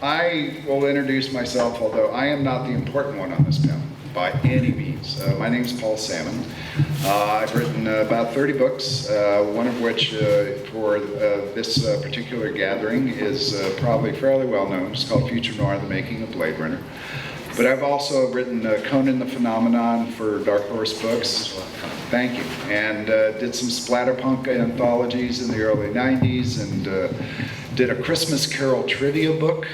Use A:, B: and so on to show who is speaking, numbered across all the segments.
A: I will introduce myself, although I am not the important one on this panel by any means. My name is Paul Salmon. I've written about 30 books, one of which for this particular gathering is probably fairly well known. It's called Future Noir, The Making of Blade Runner. But I've also written Conan the Phenomenon for Dark Horse Books. Thank you. And did some splatterpunk anthologies in the early 90s, and did a Christmas Carol trivia book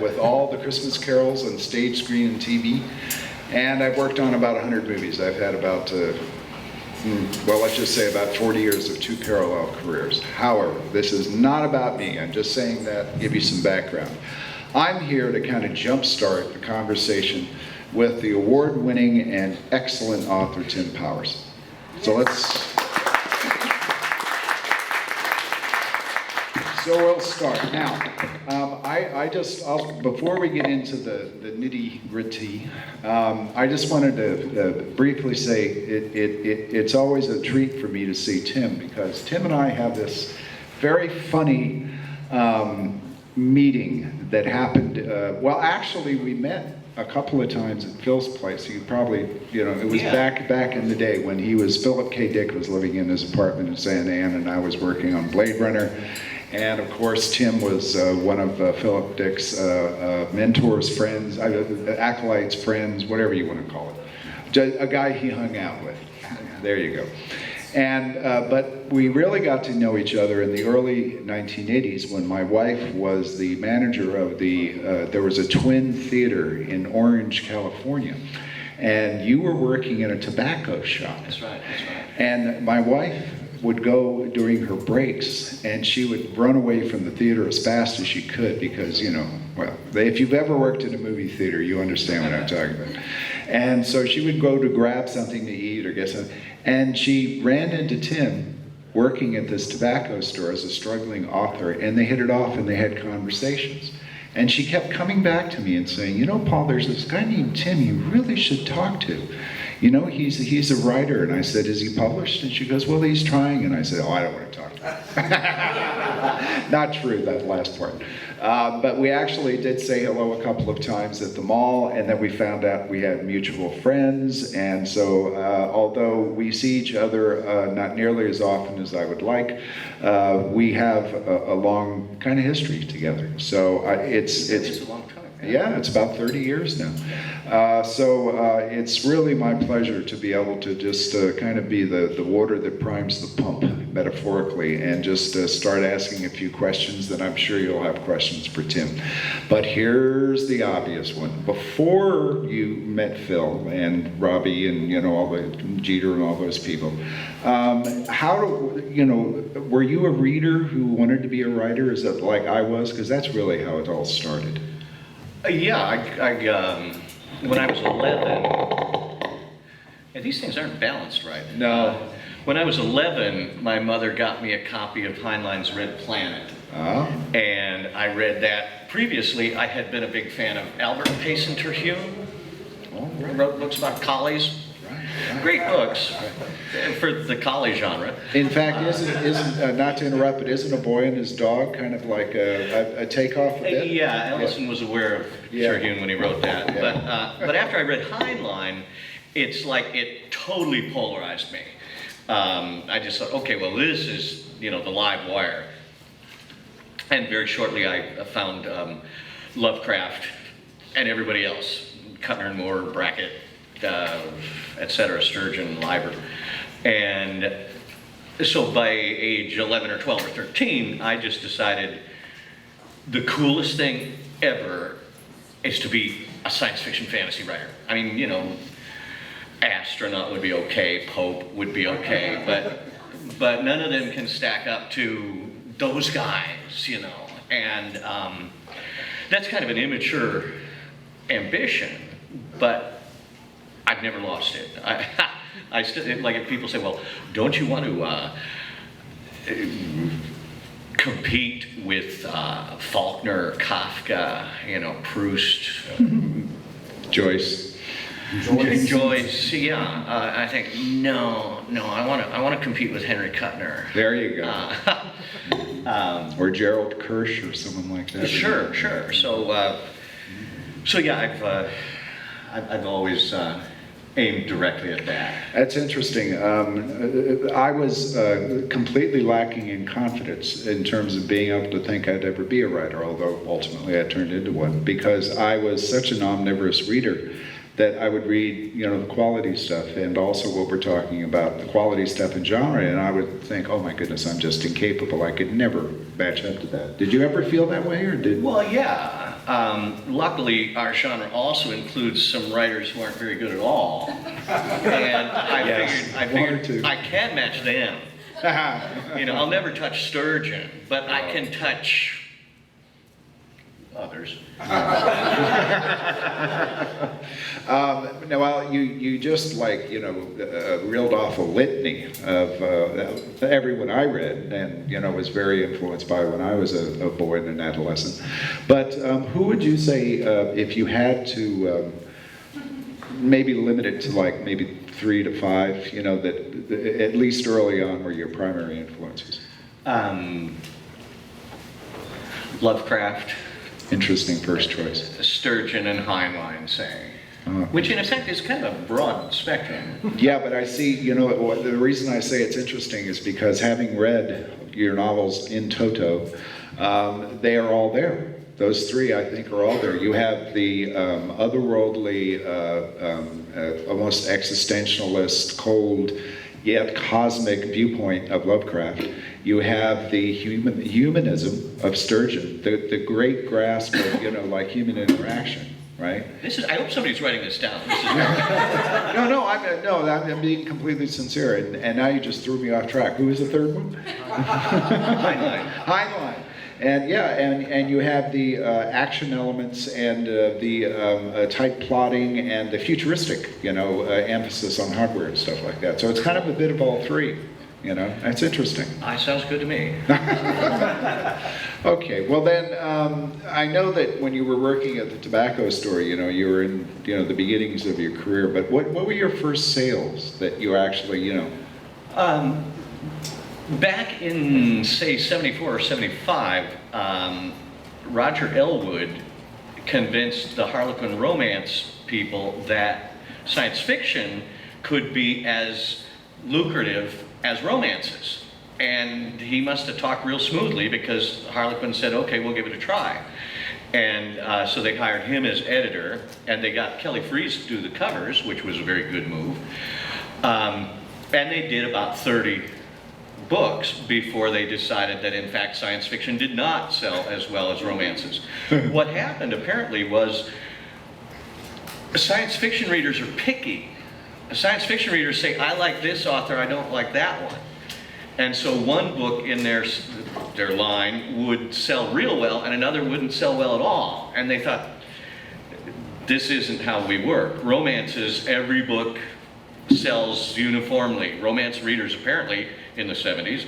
A: with all the Christmas carols on stage, screen, and TV. And I've worked on about 100 movies. I've had about, well, let's just say about 40 years of two parallel careers. However, this is not about me. I'm just saying that to give you some background. I'm here to kind of jumpstart the conversation with the award-winning and excellent author Tim Powers. So we'll start. Now, before we get into the nitty-gritty, I just wanted to briefly say it's always a treat for me to see Tim, because Tim and I have this very funny meeting that happened. Well, actually, we met a couple of times at Phil's place. You probably, it was back in the day when Philip K. Dick was living in his apartment in Santa Ana, and I was working on Blade Runner. And of course, Tim was one of Philip Dick's mentors, friends, acolytes, friends, whatever you want to call it. A guy he hung out with. There you go. And but we really got to know each other in the early 1980s when my wife was the manager of there was a twin theater in Orange, California. And you were working in a tobacco shop.
B: That's right.
A: And my wife would go during her breaks, and she would run away from the theater as fast as she could because, well, if you've ever worked in a movie theater, you understand what I'm talking about. And so she would go to grab something to eat or get something, and she ran into Tim working at this tobacco store as a struggling author, and they hit it off and they had conversations. And she kept coming back to me and saying, Paul, there's this guy named Tim you really should talk to. He's a writer. And I said, is he published? And she goes, well, he's trying. And I said, I don't want to talk to him. Not true, that last part. But we actually did say hello a couple of times at the mall, and then we found out we had mutual friends. And so although we see each other not nearly as often as I would like, we have a long kind of history together. So
B: it's a long time.
A: Yeah, it's about 30 years now. So it's really my pleasure to be able to just kind of be the water that primes the pump, metaphorically, and just start asking a few questions that I'm sure you'll have questions for Tim. But here's the obvious one. Before you met Phil and Robbie and, all the Jeter and all those people, were you a reader who wanted to be a writer? Is it like I was? Because that's really how it all started.
B: Yeah, when I was 11, and these things aren't balanced right.
A: No.
B: When I was 11, my mother got me a copy of Heinlein's Red Planet.
A: Oh.
B: And I read that. Previously, I had been a big fan of Albert Payson Terhune. He wrote books about collies.
A: Right.
B: Great books for the collie genre.
A: In fact, isn't not to interrupt, but isn't A Boy and His Dog kind of like a takeoff of it?
B: Yeah, Ellison was aware of Terhune when he wrote that. Yeah. But after I read Heinlein, it's like it totally polarized me. I just thought, okay, well, this is the live wire. And very shortly, I found Lovecraft and everybody else, Kuttner and Moore, Brackett, etc., Sturgeon, Leiber. And so by age 11 or 12 or 13, I just decided the coolest thing ever is to be a science fiction fantasy writer. I mean, astronaut would be okay, Pope would be okay, but none of them can stack up to those guys, And that's kind of an immature ambition, but I've never lost it. I still, like if people say, well, don't you want to compete with Faulkner, Kafka, Proust,
A: Joyce.
B: Joyce, yeah. I think no. I want to compete with Henry Kuttner.
A: There you go. Or Gerald Kirsch or someone like that.
B: Sure. So yeah, I've always aimed directly at that.
A: That's interesting. I was completely lacking in confidence in terms of being able to think I'd ever be a writer, although ultimately I turned into one, because I was such an omnivorous reader that I would read, the quality stuff and also what we're talking about, the quality stuff in genre, and I would think, oh my goodness, I'm just incapable. I could never match up to that. Did you ever feel that way, or did?
B: Well, yeah. Luckily, our genre also includes some writers who aren't very good at all, and I figured I can match them. I'll never touch Sturgeon, but I can touch others.
A: Well, you just reeled off a litany of everyone I read, and was very influenced by when I was a boy and an adolescent. But who would you say, if you had to maybe limit it to maybe 3 to 5, that at least early on were your primary influences?
B: Lovecraft.
A: Interesting first choice.
B: Sturgeon and Heinlein, say. Which in effect is kind of a broad spectrum.
A: Yeah, but I see, the reason I say it's interesting is because having read your novels in toto, they are all there. Those 3, I think, are all there. You have the otherworldly, almost existentialist, cold, yet cosmic viewpoint of Lovecraft. You have the humanism of Sturgeon, the great grasp of, human interaction, right?
B: I hope somebody's writing this down.
A: No, I'm being completely sincere, and now you just threw me off track. Who was the third one? Heinlein. And yeah, and you have the action elements and the tight plotting and the futuristic, emphasis on hardware and stuff like that. So it's kind of a bit of all 3. That's interesting.
B: Sounds good to me.
A: Okay, well then, I know that when you were working at the tobacco store, you were in, the beginnings of your career, but what were your first sales that you actually,
B: Back in, say, 74 or 75, Roger Elwood convinced the Harlequin romance people that science fiction could be as lucrative as romances. And he must have talked real smoothly because Harlequin said, okay, we'll give it a try. And so they hired him as editor, and they got Kelly Freas to do the covers, which was a very good move. And they did about 30 books before they decided that in fact science fiction did not sell as well as romances. What happened apparently was science fiction readers are picky. Science fiction readers say, I like this author, I don't like that one. And so one book in their line would sell real well and another wouldn't sell well at all. And they thought, this isn't how we work. Romances, every book sells uniformly. Romance readers apparently in the 70s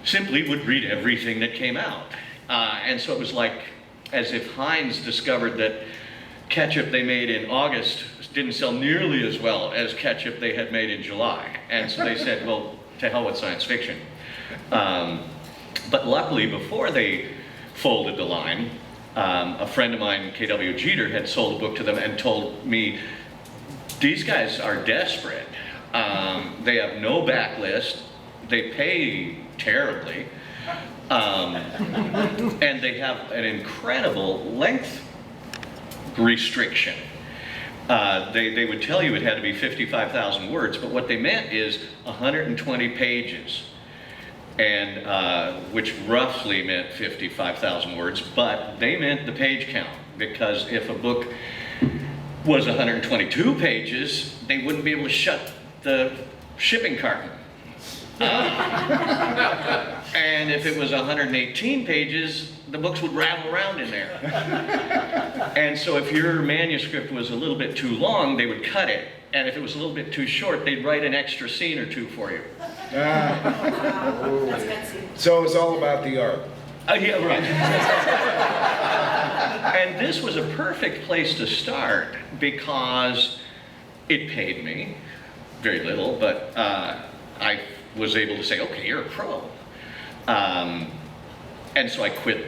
B: simply would read everything that came out. And so it was like as if Heinz discovered that ketchup they made in August didn't sell nearly as well as ketchup they had made in July. And so they said, well, to hell with science fiction. But luckily, before they folded the line, a friend of mine, K.W. Jeter, had sold a book to them and told me, these guys are desperate. They have no backlist. They pay terribly. And they have an incredible length restriction. They would tell you it had to be 55,000 words, but what they meant is 120 pages, and which roughly meant 55,000 words, but they meant the page count, because if a book was 122 pages, they wouldn't be able to shut the shipping carton. And if it was 118 pages, the books would rattle around in there. And so if your manuscript was a little bit too long, they would cut it. And if it was a little bit too short, they'd write an extra scene or two for you.
A: So it was all about the art.
B: Yeah, right. And this was a perfect place to start because It paid me very little, but I was able to say, okay, you're a pro. And so I quit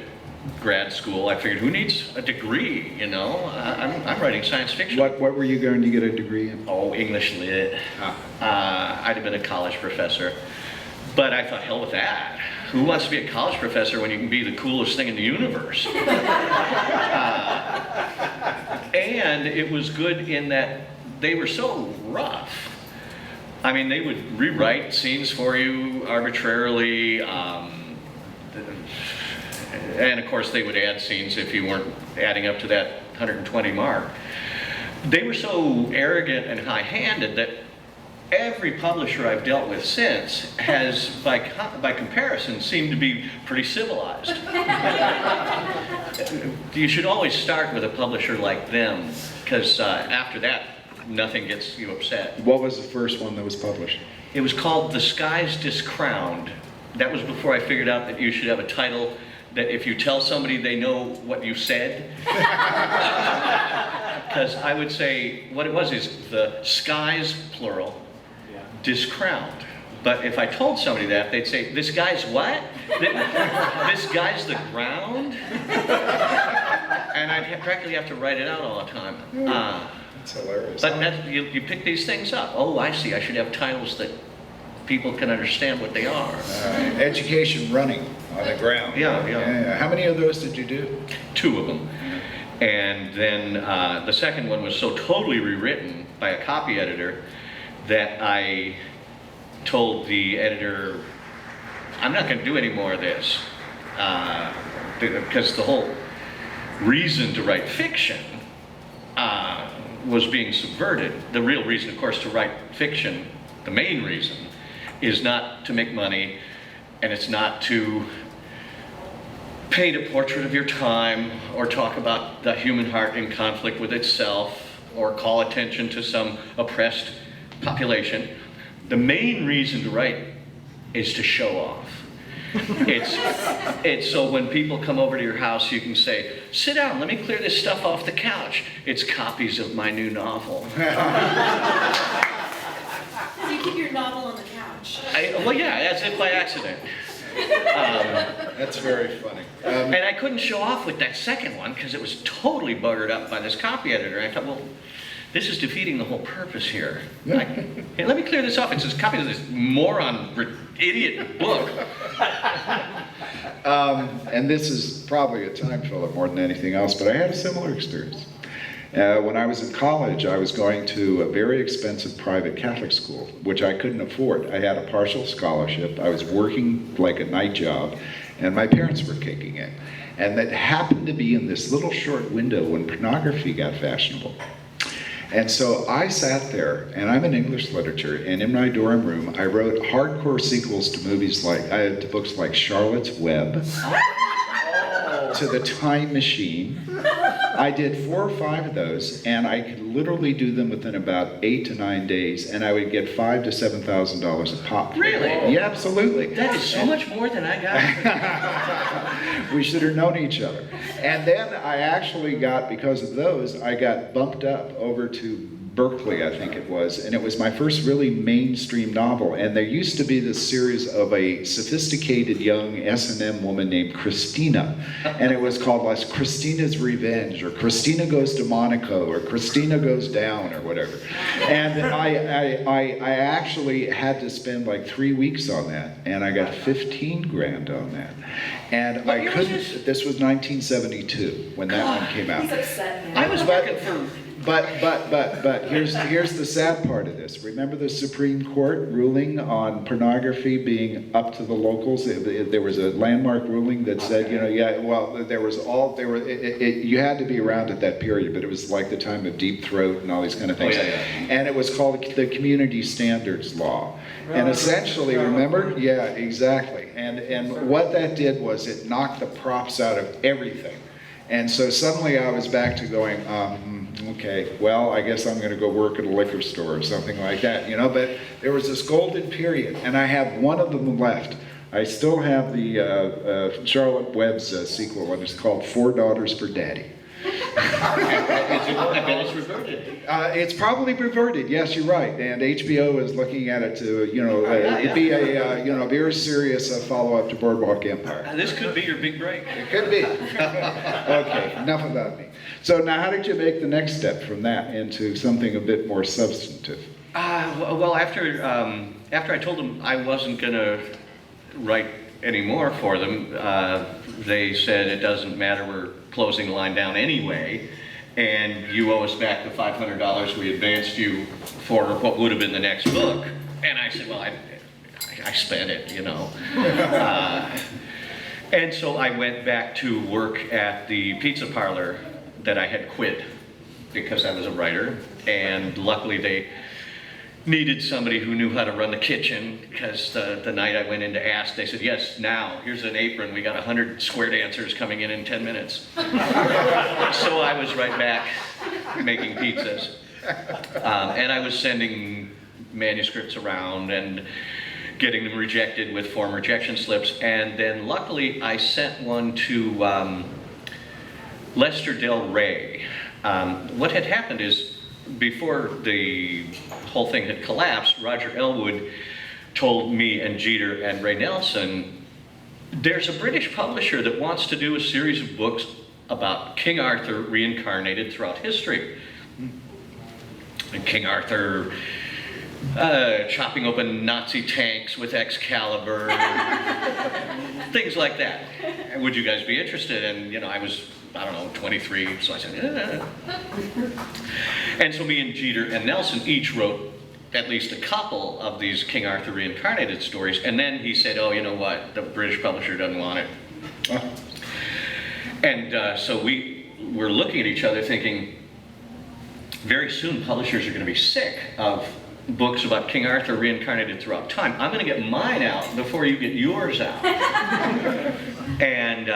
B: grad school. I figured, who needs a degree, you know? I'm writing science fiction.
A: What were you going to get a degree in?
B: Oh, English lit. I'd have been a college professor. But I thought, hell with that. Who wants to be a college professor when you can be the coolest thing in the universe? And it was good in that they were so rough. I mean, they would rewrite scenes for you arbitrarily. And of course, they would add scenes if you weren't adding up to that 120 mark. They were so arrogant and high-handed that every publisher I've dealt with since has, by comparison, seemed to be pretty civilized. You should always start with a publisher like them, because after that, nothing gets you upset.
A: What was the first one that was published?
B: It was called The Skies Discrowned. That was before I figured out that you should have a title that if you tell somebody they know what you said. Because I would say, what it was is the skies, plural, discrowned. But if I told somebody that, they'd say, this guy's what? This guy's the ground? And I'd practically have to write it out all the time.
A: That's hilarious.
B: But you pick these things up. Oh, I see, I should have titles that people can understand what they are.
A: Education running on the ground.
B: Yeah.
A: How many of those did you do?
B: 2 of them. And then the second one was so totally rewritten by a copy editor that I told the editor, I'm not going to do any more of this. Because the whole reason to write fiction was being subverted. The real reason, of course, to write fiction, the main reason, is not to make money, and it's not to paint a portrait of your time, or talk about the human heart in conflict with itself, or call attention to some oppressed population. The main reason to write is to show off. It's so when people come over to your house, you can say, sit down, let me clear this stuff off the couch. It's copies of my new novel.
C: So you keep your novel on the couch.
B: Well, yeah, as if by accident.
A: That's very funny.
B: And I couldn't show off with that second one because it was totally buggered up by this copy editor. I thought, well, this is defeating the whole purpose here. Hey, let me clear this off. It's this copy of this moron, idiot book.
A: And this is probably a time filler more than anything else, but I had a similar experience. When I was in college, I was going to a very expensive private Catholic school, which I couldn't afford. I had a partial scholarship. I was working like a night job, and my parents were kicking in. And that happened to be in this little short window when pornography got fashionable. And so I sat there, and I'm in English literature, and in my dorm room, I wrote hardcore sequels to movies like, to books like Charlotte's Web, to The Time Machine. I did 4 or 5 of those, and I could literally do them within about 8 to 9 days, and I would get $5,000 to $7,000 a pop.
B: Really?
A: Yeah, absolutely.
B: That is so much more than I got.
A: We should have known each other. And then I actually got, because of those, I got bumped up over to Berkeley, I think it was, and it was my first really mainstream novel. And there used to be this series of a sophisticated young S&M woman named Christina, and it was called like Christina's Revenge, or Christina Goes to Monaco, or Christina Goes Down, or whatever. And I actually had to spend like 3 weeks on that, and I got 15 grand on that. And
B: What
A: I
B: year
A: couldn't,
B: was this?
A: this was 1972 when that one came out.
C: He's upset, man.
B: I was working for...
A: But here's the sad part of this. Remember the Supreme Court ruling on pornography being up to the locals? There was a landmark ruling that said, you know, yeah, well, you had to be around at that period, but it was like the time of Deep Throat and all these kind of things.
B: Oh, yeah.
A: And it was called the Community Standards Law. And essentially, remember? Yeah, exactly. And what that did was it knocked the props out of everything. And so suddenly I was back to going, okay, well, I guess I'm going to go work at a liquor store or something like that, you know. But there was this golden period, and I have one of them left. I still have the Charlotte Webb's sequel, and it's called 4 Daughters for Daddy.
B: I bet it's reverted.
A: It's probably reverted. Yes, you're right. And HBO is looking at it to, it'd be a, very serious follow-up to Boardwalk Empire.
B: This could be your big break.
A: It could be. Okay, enough about me. So now, how did you make the next step from that into something a bit more substantive?
B: Well, after I told them I wasn't going to write any more for them, they said it doesn't matter, we're closing the line down anyway, and you owe us back the $500 we advanced you for what would have been the next book. And I said, well, I spent it, and so I went back to work at the pizza parlor that I had quit because I was a writer, and luckily they needed somebody who knew how to run the kitchen, because the night I went in to ask, they said, yes, now, here's an apron, we got 100 square dancers coming in 10 minutes. So I was right back making pizzas. And I was sending manuscripts around and getting them rejected with form rejection slips. And then luckily I sent one to Lester Del Rey. What had happened is, before the whole thing had collapsed, Roger Elwood told me and Jeter and Ray Nelson, there's a British publisher that wants to do a series of books about King Arthur reincarnated throughout history. And King Arthur chopping open Nazi tanks with Excalibur, things like that. Would you guys be interested? And I was, 23, so I said, yeah. And so me and Jeter and Nelson each wrote at least a couple of these King Arthur reincarnated stories, and then he said, oh, you know what, the British publisher doesn't want it. And so we were looking at each other thinking, very soon publishers are going to be sick of books about King Arthur reincarnated throughout time. I'm going to get mine out before you get yours out. And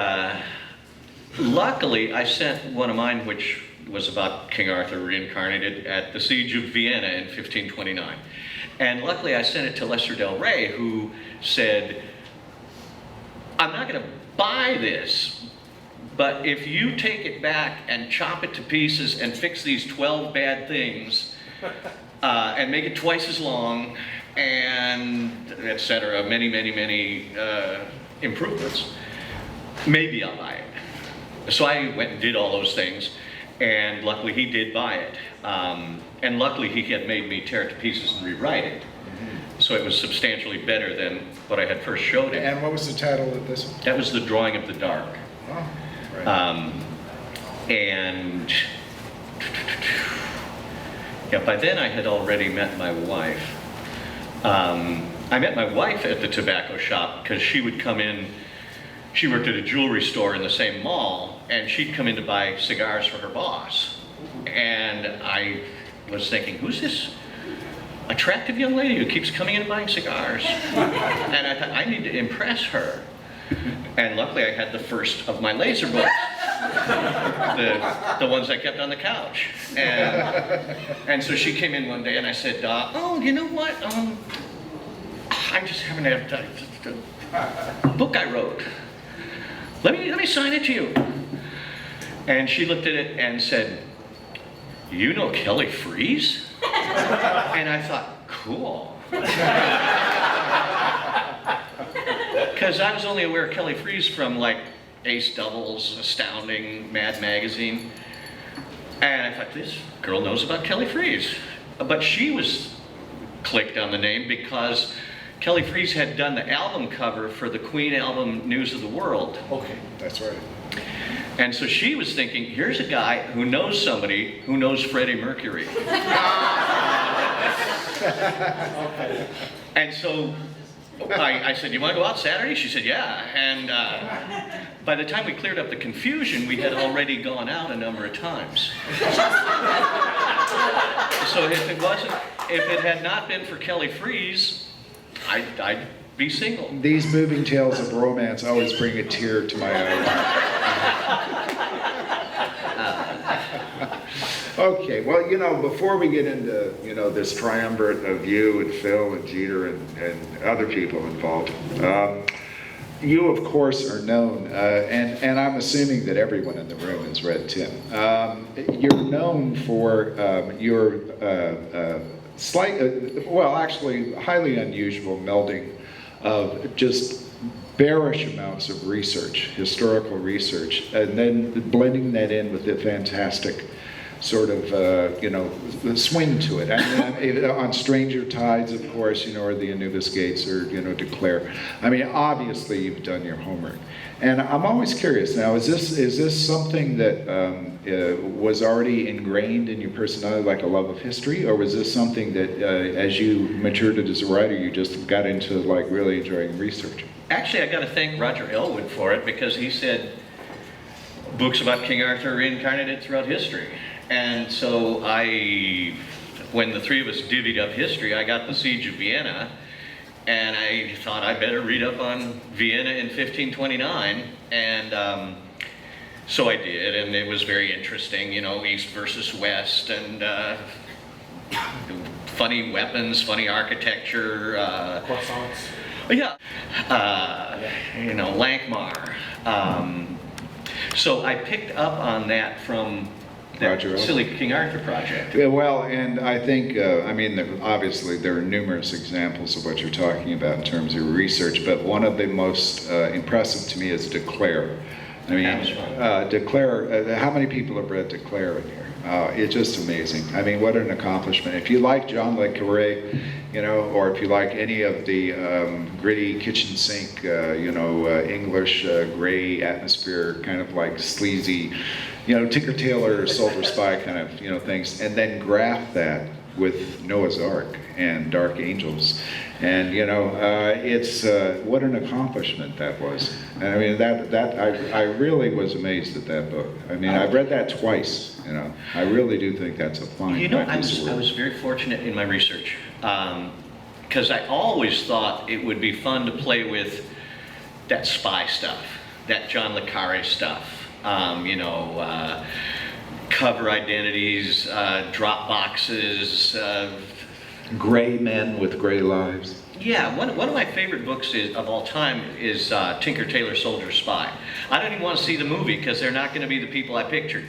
B: luckily, I sent one of mine, which was about King Arthur reincarnated at the Siege of Vienna in 1529. And luckily, I sent it to Lester Del Rey, who said, I'm not going to buy this, but if you take it back and chop it to pieces and fix these 12 bad things, and make it twice as long, and etc., many improvements, maybe I'll buy it. So I went and did all those things, and luckily he did buy it. And luckily he had made me tear it to pieces and rewrite it. So it was substantially better than what I had first showed him.
A: And what was the title of this one?
B: That was The Drawing of the Dark.
A: Oh, right.
B: And yeah, by then I had already met my wife. I met my wife at the tobacco shop because she would come in. She worked at a jewelry store in the same mall, and she'd come in to buy cigars for her boss. And I was thinking, who's this attractive young lady who keeps coming in and buying cigars? And I thought, I need to impress her. And luckily I had the first of my laser books, the ones I kept on the couch. And so she came in one day and I said, oh, you know what? I'm just having a book I wrote. Let me sign it to you. And she looked at it and said, you know Kelly Freeze? And I thought, cool. Because I was only aware of Kelly Freeze from like Ace Doubles, Astounding, Mad Magazine. And I thought, this girl knows about Kelly Freeze. But she was clicked on the name because Kelly Freeze had done the album cover for the Queen album News of the World.
A: Okay, that's right.
B: And so she was thinking, here's a guy who knows somebody who knows Freddie Mercury. And so I said, you want to go out Saturday? She said, yeah. And by the time we cleared up the confusion, we had already gone out a number of times. So if it had not been for Kelly Freeze, I'd be single.
A: These moving tales of romance always bring a tear to my eye. Okay, well, before we get into, this triumvirate of you and Phil and Jeter and other people involved, you, of course, are known, and I'm assuming that everyone in the room has read Tim. You're known for your well, actually, highly unusual melding of just bearish amounts of research, historical research, and then blending that in with the fantastic sort of, you know, swing to it. I mean, on Stranger Tides, of course, you know, or the Anubis Gates, or, you know, Declare. I mean, obviously, you've done your homework. And I'm always curious now, is this something that was already ingrained in your personality, like a love of history, or was this something that, as you matured as a writer, you just got into, like, really enjoying research?
B: Actually, I got to thank Roger Elwood for it, because he said books about King Arthur reincarnated throughout history. And so when the three of us divvied up history, I got the Siege of Vienna, and I thought I better read up on Vienna in 1529, and so I did, and it was very interesting, you know, East versus West, and funny weapons, funny architecture.
D: Croissants.
B: Yeah, you know, Lankmar. So I picked up on that from that silly King Arthur project.
A: Yeah, well, and I think, I mean, obviously there are numerous examples of what you're talking about in terms of research, but one of the most impressive to me is Declare. I mean, Declare, how many people have read Declare in here? It's just amazing. I mean, what an accomplishment. If you like John le Carré, you know, or if you like any of the gritty kitchen sink, you know, English gray atmosphere, kind of like sleazy, you know, Tinker Tailor, Soldier Spy kind of, you know, things, and then graft that with Noah's Ark and Dark Angels. And, you know, it's, what an accomplishment that was. And I mean, I really was amazed at that book. I mean, I've read that twice, you know. I really do think that's a fine
B: You know, I
A: piece of work.
B: was very fortunate in my research, because I always thought it would be fun to play with that spy stuff, that John le Carré stuff. You know, cover identities, drop boxes.
A: Gray men with gray lives.
B: Yeah, one of my favorite books of all time is Tinker Tailor Soldier Spy. I don't even want to see the movie because they're not going to be the people I pictured.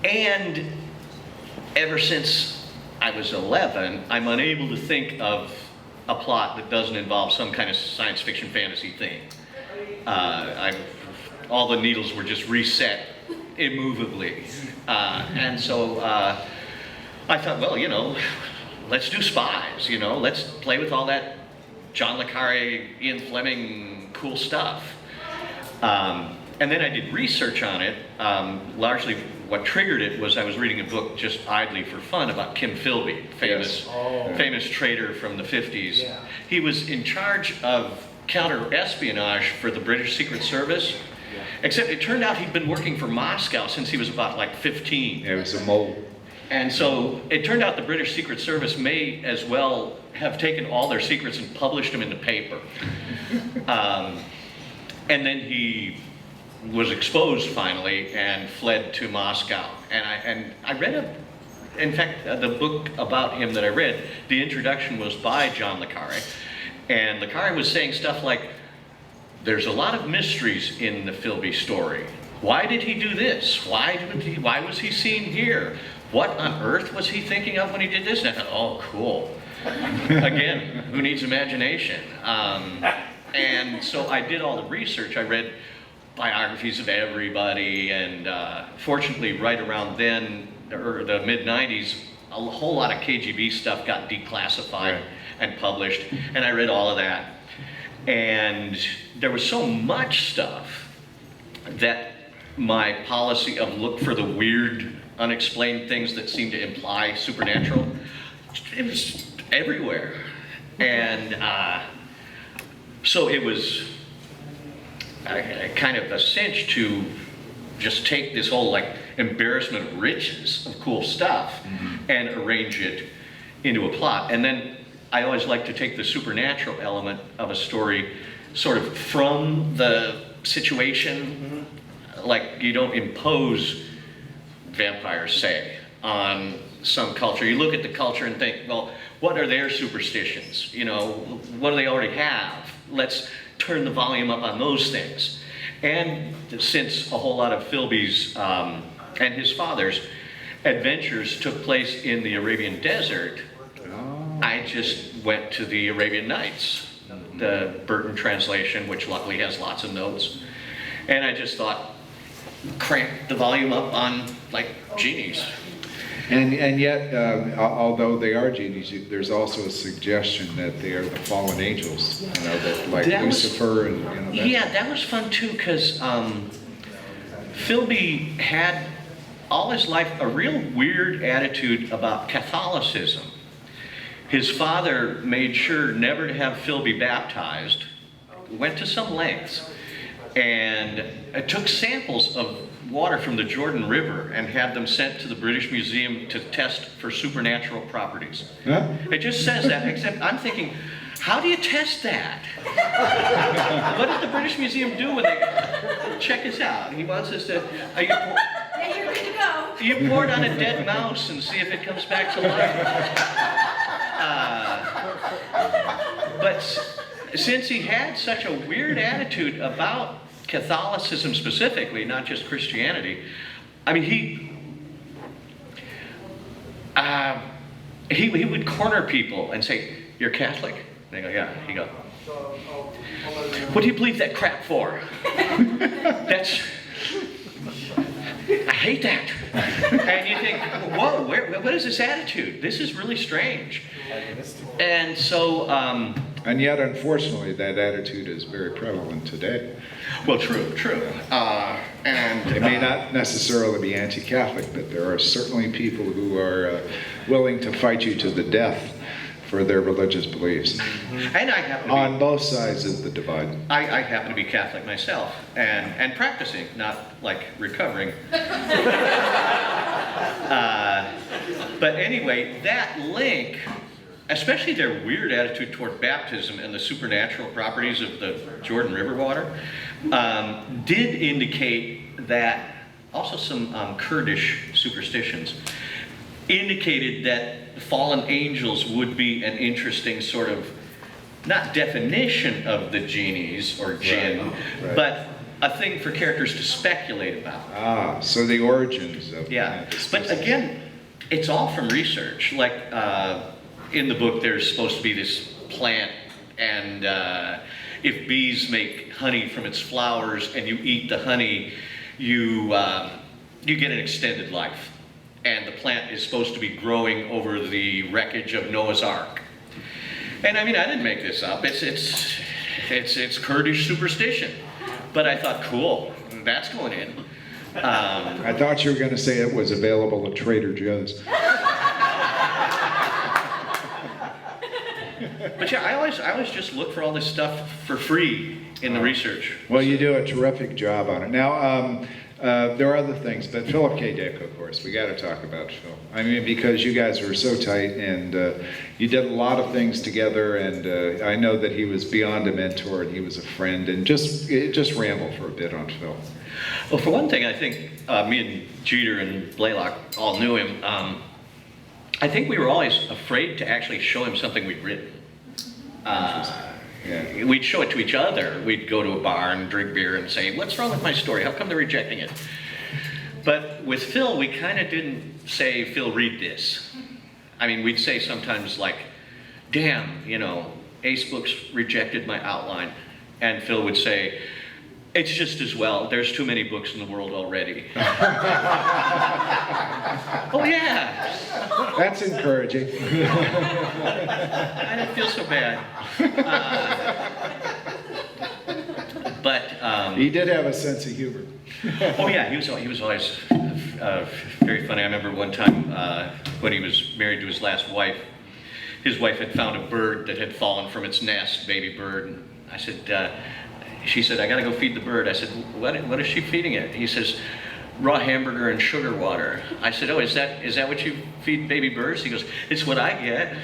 B: And ever since I was 11, I'm unable to think of a plot that doesn't involve some kind of science fiction fantasy thing. All the needles were just reset immovably. And so I thought, well, you know, let's do spies, you know, let's play with all that John le Carré, Ian Fleming cool stuff. And then I did research on it. Largely what triggered it was I was reading a book just idly for fun about Kim Philby, famous trader from the 50s.
D: Yeah.
B: He was in charge of counter-espionage for the British Secret Service, except it turned out he'd been working for Moscow since he was about like 15.
A: It was a mole.
B: And so it turned out the British Secret Service may as well have taken all their secrets and published them in the paper. And then he was exposed finally and fled to Moscow. And I read in fact, the book about him that I read, the introduction was by John le Carré. And le Carré was saying stuff like, there's a lot of mysteries in the Philby story. Why did he do this? Why was he seen here? What on earth was he thinking of when he did this? And I thought, oh, cool. Again, who needs imagination? And so I did all the research. I read biographies of everybody, and fortunately, right around then, or the mid-90s, a whole lot of KGB stuff got declassified and published, and I read all of that. And there was so much stuff that my policy of look for the weird, unexplained things that seem to imply supernatural, it was everywhere. And so it was kind of a cinch to just take this whole like embarrassment of riches of cool stuff and arrange it into a plot. And then I always like to take the supernatural element of a story sort of from the situation. Like you don't impose vampires, say, on some culture. You look at the culture and think, well, what are their superstitions? You know, what do they already have? Let's turn the volume up on those things. And since a whole lot of Philby's and his father's adventures took place in the Arabian desert, I just went to the Arabian Nights, the Burton translation, which luckily has lots of notes. And I just thought, crank the volume up on, like, genies.
A: And yet, although they are genies, there's also a suggestion that they are the fallen angels, you know, that like
B: That
A: Lucifer and, you know.
B: Yeah, that was fun too, because Philby had all his life a real weird attitude about Catholicism. His father made sure never to have Philby baptized, went to some lengths, and took samples of water from the Jordan River and had them sent to the British Museum to test for supernatural properties.
A: Huh?
B: It just says that, except I'm thinking, how do you test that? What did the British Museum do when they, check us out, he wants us to,
C: Yeah, you're good to go.
B: you pour it on a dead mouse and see if it comes back to life. But since he had such a weird attitude about Catholicism specifically, not just Christianity, I mean, he would corner people and say, "You're Catholic?" And they go, "Yeah." He go, "What do you believe that crap for?" That's, I hate that. And you think, whoa, what is this attitude? This is really strange. And so,
A: And yet, unfortunately, that attitude is very prevalent today.
B: well, true.
A: It may not necessarily be anti-Catholic, but there are certainly people who are willing to fight you to the death for their religious beliefs.
B: And I happen to be,
A: On both sides of the divide.
B: I happen to be Catholic myself, and practicing, not like recovering. But anyway, that link, especially their weird attitude toward baptism and the supernatural properties of the Jordan River water, did indicate that also some Kurdish superstitions indicated that fallen angels would be an interesting sort of, not definition of the genies or jinn,
A: right.
B: but a thing for characters to speculate about.
A: Ah, so the origins of
B: Yeah,
A: this
B: but
A: business.
B: again, it's all from research. Like in the book, there's supposed to be this plant, and if bees make honey from its flowers and you eat the honey, you get an extended life. And the plant is supposed to be growing over the wreckage of Noah's Ark. And I mean, I didn't make this up. It's Kurdish superstition. But I thought, cool, that's going in.
A: I thought you were going to say it was available at Trader Joe's.
B: But yeah, I always just look for all this stuff for free in the research.
A: Well, you do a terrific job on it. Now, there are other things, but Philip K. Dick, of course, we got to talk about Phil. I mean, because you guys were so tight, and you did a lot of things together, and I know that he was beyond a mentor, and he was a friend, and just ramble for a bit on Phil.
B: Well, for one thing, I think me and Jeter and Blaylock all knew him. I think we were always afraid to actually show him something we'd written.
A: Yeah.
B: We'd show it to each other. We'd go to a bar and drink beer and say, "What's wrong with my story? How come they're rejecting it?" But with Phil, we kind of didn't say, "Phil, read this." I mean, we'd say sometimes like, "Damn, you know, Ace Books rejected my outline." And Phil would say, "It's just as well. There's too many books in the world already." Oh yeah.
A: That's encouraging.
B: I don't feel so bad. But
A: He did have a sense of humor.
B: oh yeah, he was always very funny. I remember one time when he was married to his last wife, his wife had found a bird that had fallen from its nest, baby bird. And I said, she said, "I gotta go feed the bird." I said, what is she feeding it? He says, "Raw hamburger and sugar water." I said, "Oh, is that what you feed baby birds?" He goes, "It's what I get."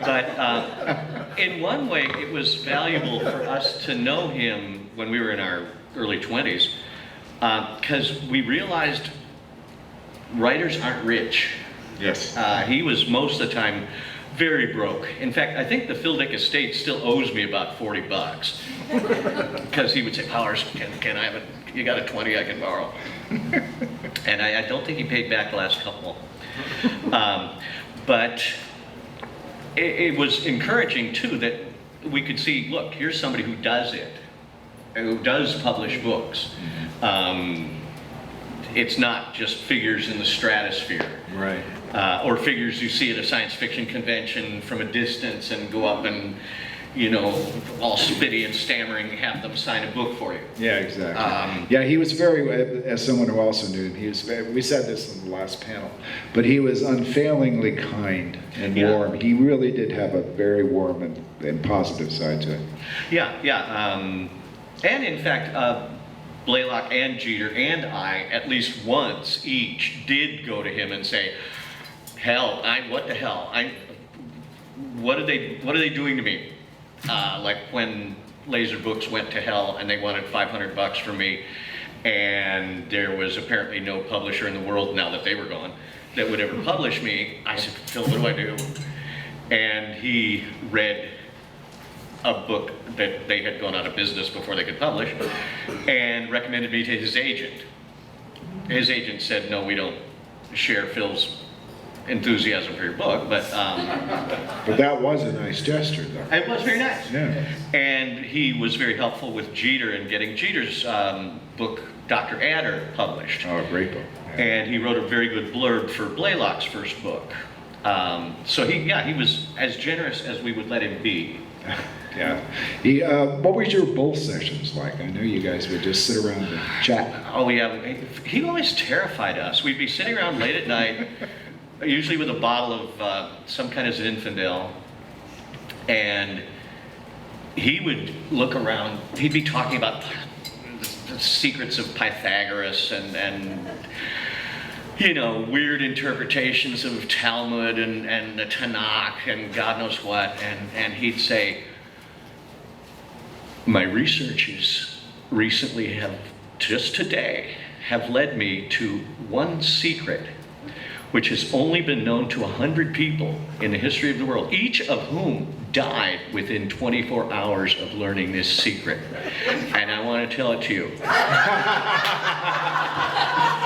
B: But in one way, it was valuable for us to know him when we were in our early 20s, because we realized writers aren't rich.
A: Yes.
B: He was most of the time very broke. In fact, I think the Phil Dick estate still owes me about $40 because he would say, "Powers, can I have it? You got a 20 I can borrow?" And I don't think he paid back the last couple. But it was encouraging too that we could see, look, here's somebody who does it, who does publish books. It's not just figures in the stratosphere.
A: Right.
B: Or figures you see at a science fiction convention from a distance and go up and, all spitty and stammering, have them sign a book for you.
A: Yeah, exactly. Yeah, he was very, as someone who also knew him, we said this in the last panel, but he was unfailingly kind and warm. He really did have a very warm and positive side to him.
B: Yeah. And in fact, Blaylock and Jeter and I, at least once each, did go to him and say, "Hell, what the hell? What are they doing to me?" Like when Laser Books went to hell and they wanted $500 from me, and there was apparently no publisher in the world, now that they were gone, that would ever publish me. I said, "Phil, what do I do?" And he read a book that they had gone out of business before they could publish, and recommended me to his agent. His agent said, "No, we don't share Phil's enthusiasm for your book," but
A: that was a nice gesture, though.
B: it was very nice.
A: Yeah.
B: And he was very helpful with Jeter in getting Jeter's book, Dr. Adder, published.
A: Oh, great book. Yeah.
B: And he wrote a very good blurb for Blaylock's first book. So he was as generous as we would let him be.
A: Yeah. What was your bull sessions like? I know you guys would just sit around and chat.
B: Oh yeah, he always terrified us. We'd be sitting around late at night, usually with a bottle of some kind of Zinfandel, and he would look around. He'd be talking about the secrets of Pythagoras and weird interpretations of Talmud and the Tanakh and God knows what, and he'd say, "My researches recently just today, have led me to one secret which has only been known to 100 people in the history of the world, each of whom died within 24 hours of learning this secret. And I want to tell it to you."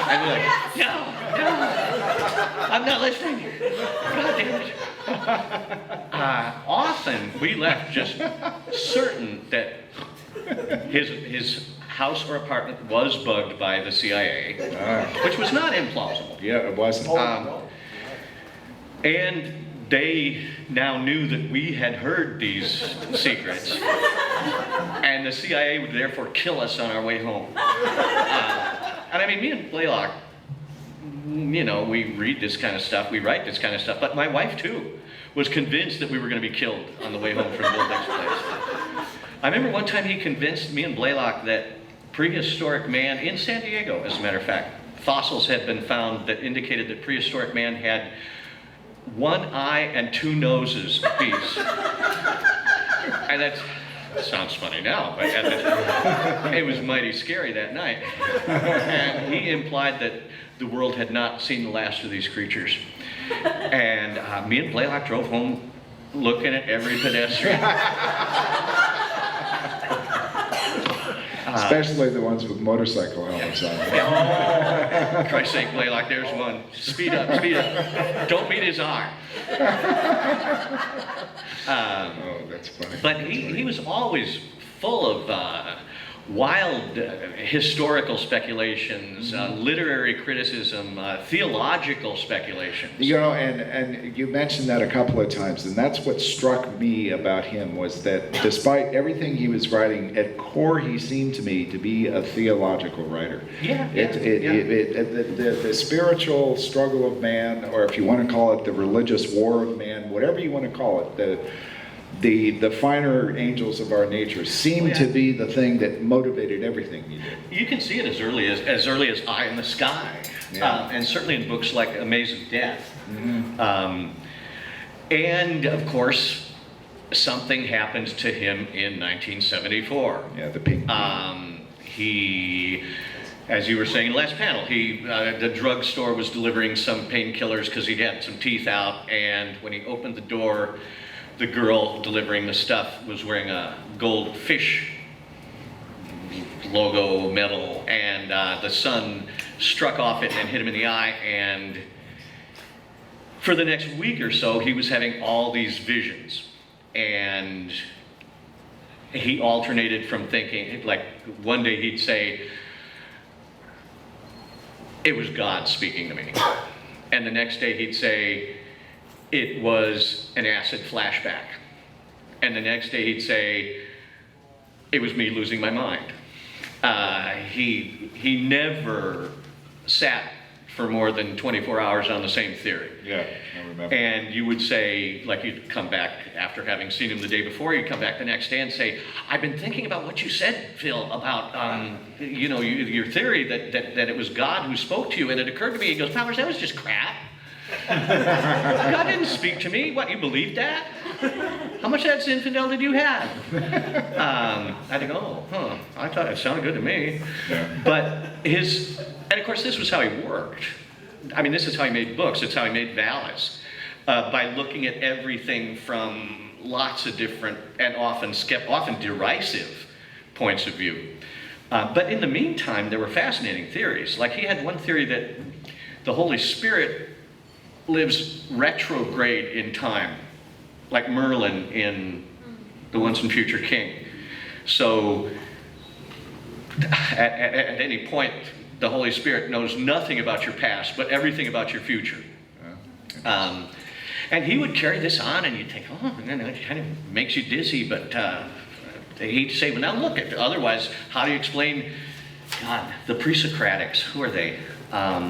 B: I'd be like, no, I'm not listening. God damn it. Often we left just certain that his house or apartment was bugged by the CIA, which was not implausible.
A: Yeah, it wasn't.
B: And they now knew that we had heard these secrets, and the CIA would therefore kill us on our way home. And I mean, me and Blaylock, we read this kind of stuff, we write this kind of stuff, but my wife too was convinced that we were going to be killed on the way home from Bill Dick's place. I remember one time he convinced me and Blaylock that prehistoric man in San Diego, as a matter of fact, fossils had been found that indicated that prehistoric man had one eye and two noses apiece. And that sounds funny now, but at the time, it was mighty scary that night. And he implied that the world had not seen the last of these creatures. And me and Blaylock drove home looking at every pedestrian.
A: Especially the ones with motorcycle helmets on.
B: Oh, Christ's sake, Blaylock, there's one. Speed up. Don't meet his eye.
A: Oh, that's funny.
B: But he was always full of wild historical speculations, literary criticism, theological speculations.
A: And you mentioned that a couple of times, and that's what struck me about him, was that despite everything he was writing, at core he seemed to me to be a theological writer. The spiritual struggle of man, or if you want to call it the religious war of man, whatever you want to call it, the finer angels of our nature seem to be the thing that motivated everything he did.
B: You can see it as early as Eye in the Sky, and certainly in books like A Maze of Death. Mm-hmm. And of course, something happened to him in 1974.
A: Yeah, the pink.
B: He as you were saying in the last panel, the drugstore was delivering some painkillers because he'd had some teeth out, and when he opened the door, the girl delivering the stuff was wearing a gold fish logo medal, and the sun struck off it and hit him in the eye, and for the next week or so, he was having all these visions, and he alternated from thinking, like one day he'd say, it was God speaking to me. And the next day he'd say, it was an acid flashback. And the next day he'd say, it was me losing my mind. He never sat for more than 24 hours on the same theory.
A: Yeah, I remember.
B: And you would say, like you'd come back after having seen him the day before, you'd come back the next day and say, I've been thinking about what you said, Phil, about, your theory that it was God who spoke to you. And it occurred to me, he goes, Powers, that was just crap. God didn't speak to me. What, you believed that? How much of that infidel did you have? I think, I thought it sounded good to me.
A: Yeah.
B: But and of course this was how he worked. I mean, this is how he made books. It's how he made ballads. By looking at everything from lots of different and often derisive points of view. But in the meantime, there were fascinating theories. Like he had one theory that the Holy Spirit lives retrograde in time, like Merlin in The Once and Future King. So at any point, the Holy Spirit knows nothing about your past, but everything about your future. And he would carry this on, and you'd think, it kind of makes you dizzy, but he'd say, well, now look, otherwise, how do you explain, God, the pre-Socratics, who are they?
A: I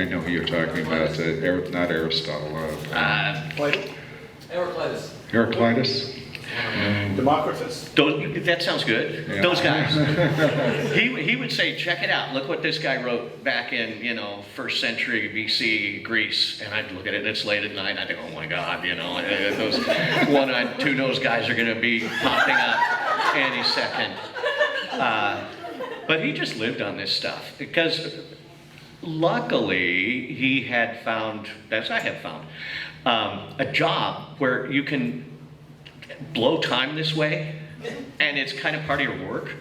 A: know who you're talking about. Not Aristotle.
D: Heraclitus.
A: Heraclitus?
D: Democritus.
B: That sounds good.
A: Yeah.
B: Those guys. He would say, check it out. Look what this guy wrote back in, 1st century BC Greece. And I'd look at it, and it's late at night. And I think, oh my God, those one-eyed, two-nosed guys are going to be popping up any second. But he just lived on this stuff because luckily he had found, as I have found, a job where you can blow time this way, and it's kind of part of your work.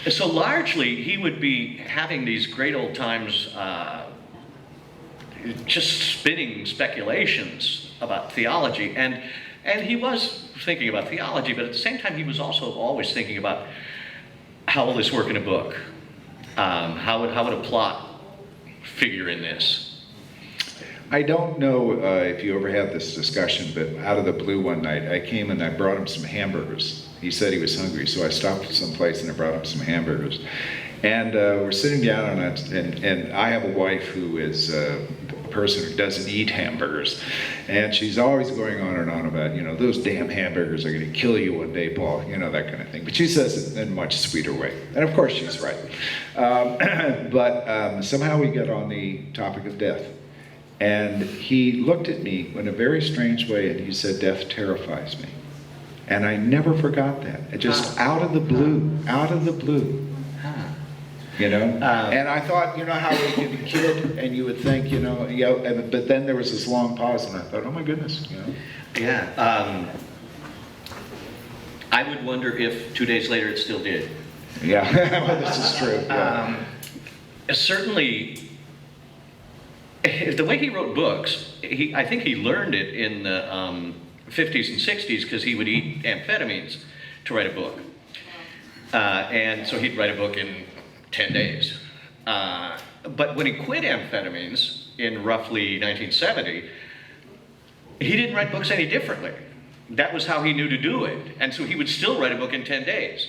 B: So largely, he would be having these great old times just spinning speculations about theology, and he was thinking about theology, but at the same time, he was also always thinking about how will this work in a book? How would a plot figure in this?
A: I don't know if you ever had this discussion, but out of the blue one night, I came and I brought him some hamburgers. He said he was hungry, so I stopped at some place and I brought him some hamburgers. And we're sitting down, and I have a wife who is a person who doesn't eat hamburgers. And she's always going on and on about, those damn hamburgers are going to kill you one day, Paul, that kind of thing. But she says it in a much sweeter way. And of course she's right. But somehow we got on the topic of death. And he looked at me in a very strange way and he said, death terrifies me. And I never forgot that. It just out of the blue. And I thought, how we could be kid, and you would think, but then there was this long pause, and I thought, oh my goodness,
B: Yeah. I would wonder if 2 days later it still did.
A: Yeah, well, this is true. Yeah.
B: Certainly, the way he wrote books, I think he learned it in the 50s and 60s because he would eat amphetamines to write a book. And so he'd write a book in 10 days. But when he quit amphetamines in roughly 1970, he didn't write books any differently. That was how he knew to do it. And so he would still write a book in 10 days.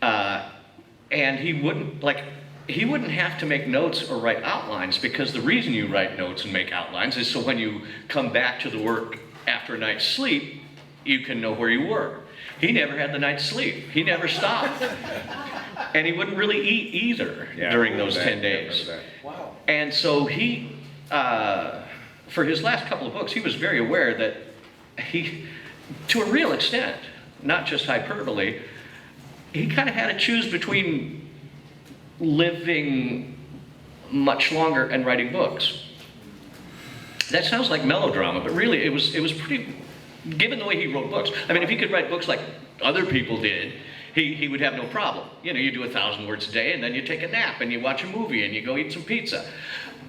B: And he wouldn't have to make notes or write outlines, because the reason you write notes and make outlines is so when you come back to the work after a night's sleep, you can know where you were. He never had the night's sleep. He never stopped. And he wouldn't really eat either during those 10 days.
D: Wow.
B: And so he, for his last couple of books, he was very aware that he, to a real extent, not just hyperbole, he kind of had to choose between living much longer and writing books. That sounds like melodrama, but really it was pretty, given the way he wrote books. I mean, if he could write books like other people did, he would have no problem. You know, you do 1,000 words a day, and then you take a nap, and you watch a movie, and you go eat some pizza.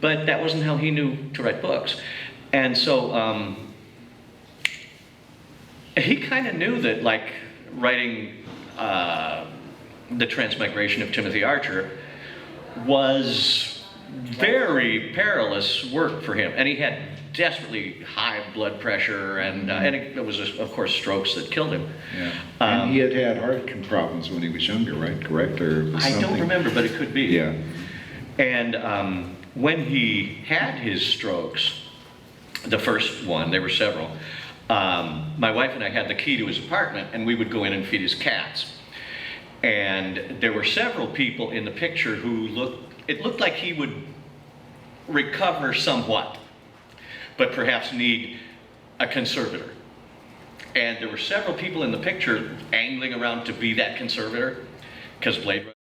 B: But that wasn't how he knew to write books. And so he kind of knew that, like, writing The Transmigration of Timothy Archer was very perilous work for him. And he had desperately high blood pressure, and it was, of course, strokes that killed him.
A: Yeah. And he had heart problems when he was younger, right? Correct? Or was
B: I don't
A: something-
B: remember, but it could be.
A: Yeah.
B: And when he had his strokes, the first one, there were several, my wife and I had the key to his apartment, and we would go in and feed his cats. And there were several people in the picture who it looked like he would recover somewhat, but perhaps need a conservator. And there were several people in the picture angling around to be that conservator, because Blade Runner